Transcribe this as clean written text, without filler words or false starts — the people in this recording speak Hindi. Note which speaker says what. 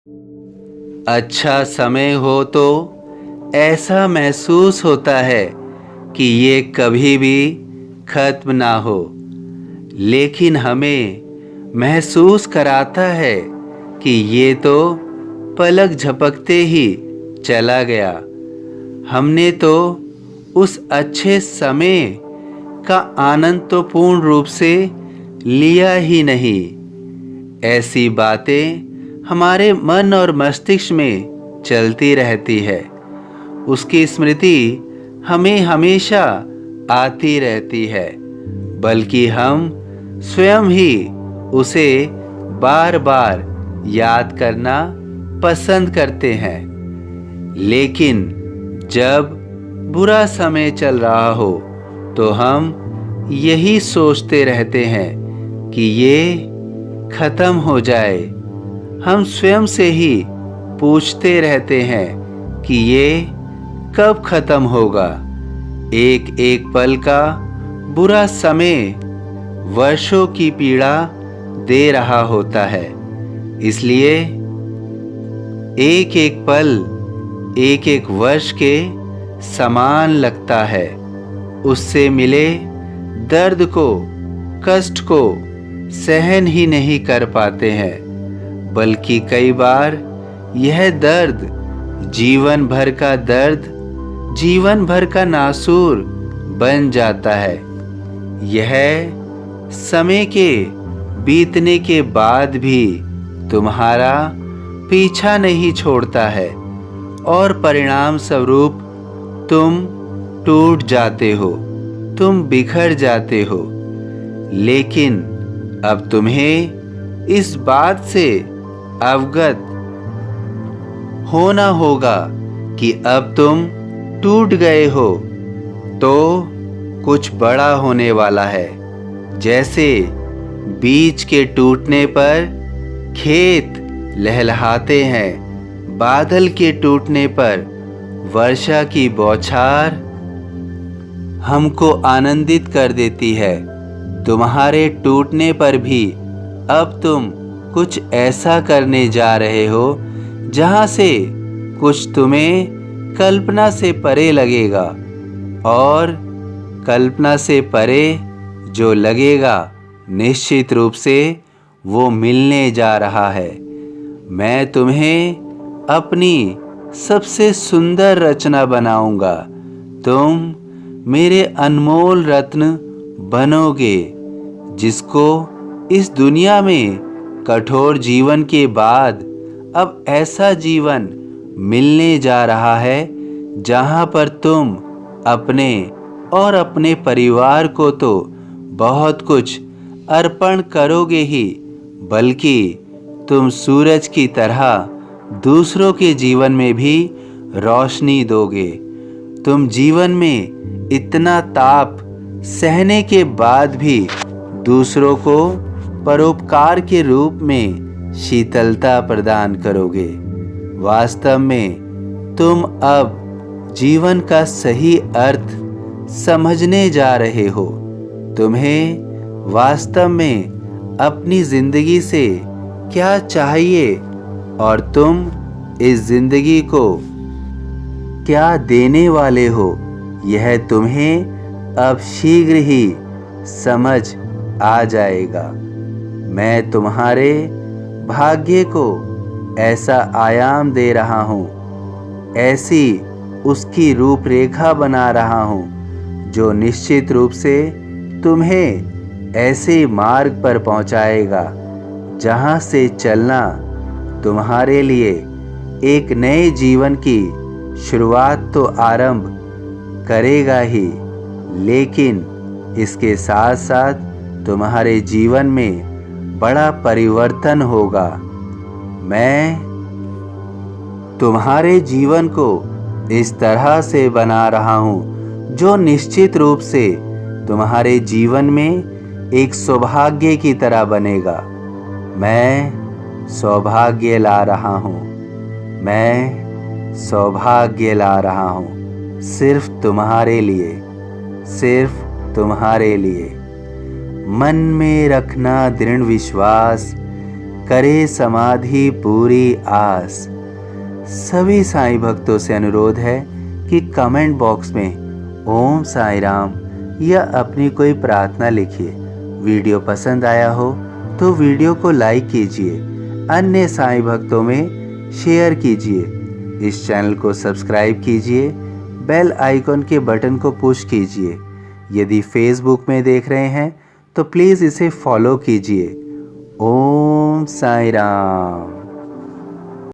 Speaker 1: अच्छा समय हो तो ऐसा महसूस होता है कि ये कभी भी खत्म ना हो, लेकिन हमें महसूस कराता है कि ये तो पलक झपकते ही चला गया। हमने तो उस अच्छे समय का आनंद तो पूर्ण रूप से लिया ही नहीं। ऐसी बातें हमारे मन और मस्तिष्क में चलती रहती है। उसकी स्मृति हमें हमेशा आती रहती है, बल्कि हम स्वयं ही उसे बार बार याद करना पसंद करते हैं। लेकिन जब बुरा समय चल रहा हो तो हम यही सोचते रहते हैं कि ये खत्म हो जाए। हम स्वयं से ही पूछते रहते हैं कि ये कब खत्म होगा। एक एक पल का बुरा समय वर्षों की पीड़ा दे रहा होता है। इसलिए एक एक पल एक एक वर्ष के समान लगता है। उससे मिले दर्द को, कष्ट को सहन ही नहीं कर पाते हैं, बल्कि कई बार यह दर्द जीवन भर का दर्द, जीवन भर का नासूर बन जाता है। यह समय के बीतने के बाद भी तुम्हारा पीछा नहीं छोड़ता है और परिणाम स्वरूप तुम टूट जाते हो, तुम बिखर जाते हो। लेकिन अब तुम्हें इस बात से अवगत होना होगा कि अब तुम टूट गए हो तो कुछ बड़ा होने वाला है। जैसे बीज के टूटने पर खेत लहलहाते हैं, बादल के टूटने पर वर्षा की बौछार हमको आनंदित कर देती है। तुम्हारे टूटने पर भी अब तुम कुछ ऐसा करने जा रहे हो जहां से कुछ तुम्हें कल्पना से परे लगेगा, और कल्पना से परे जो लगेगा निश्चित रूप से वो मिलने जा रहा है। मैं तुम्हें अपनी सबसे सुंदर रचना बनाऊंगा। तुम मेरे अनमोल रत्न बनोगे, जिसको इस दुनिया में कठोर जीवन के बाद अब ऐसा जीवन मिलने जा रहा है जहां पर तुम अपने और अपने परिवार को तो बहुत कुछ अर्पण करोगे ही, बल्कि तुम सूरज की तरह दूसरों के जीवन में भी रोशनी दोगे। तुम जीवन में इतना ताप सहने के बाद भी दूसरों को परोपकार के रूप में शीतलता प्रदान करोगे। वास्तव में तुम अब जीवन का सही अर्थ समझने जा रहे हो। तुम्हें वास्तव में अपनी जिंदगी से क्या चाहिए और तुम इस जिंदगी को क्या देने वाले हो, यह तुम्हें अब शीघ्र ही समझ आ जाएगा। मैं तुम्हारे भाग्य को ऐसा आयाम दे रहा हूँ, ऐसी उसकी रूपरेखा बना रहा हूँ जो निश्चित रूप से तुम्हें ऐसे मार्ग पर पहुँचाएगा जहाँ से चलना तुम्हारे लिए एक नए जीवन की शुरुआत तो आरंभ करेगा ही, लेकिन इसके साथ साथ तुम्हारे जीवन में बड़ा परिवर्तन होगा। मैं तुम्हारे जीवन को इस तरह से बना रहा हूँ जो निश्चित रूप से तुम्हारे जीवन में एक सौभाग्य की तरह बनेगा। मैं सौभाग्य ला रहा हूँ, मैं सौभाग्य ला रहा हूँ, सिर्फ तुम्हारे लिए, सिर्फ तुम्हारे लिए। मन में रखना दृढ़ विश्वास, करे समाधि पूरी आस। सभी साईं भक्तों से अनुरोध है कि कमेंट बॉक्स में ओम साईं राम या अपनी कोई प्रार्थना लिखिए। वीडियो पसंद आया हो तो वीडियो को लाइक कीजिए, अन्य साईं भक्तों में शेयर कीजिए। इस चैनल को सब्सक्राइब कीजिए, बेल आइकॉन के बटन को पुश कीजिए। यदि फेसबुक में देख रहे हैं तो प्लीज़ इसे फॉलो कीजिए। ओम साईं राम।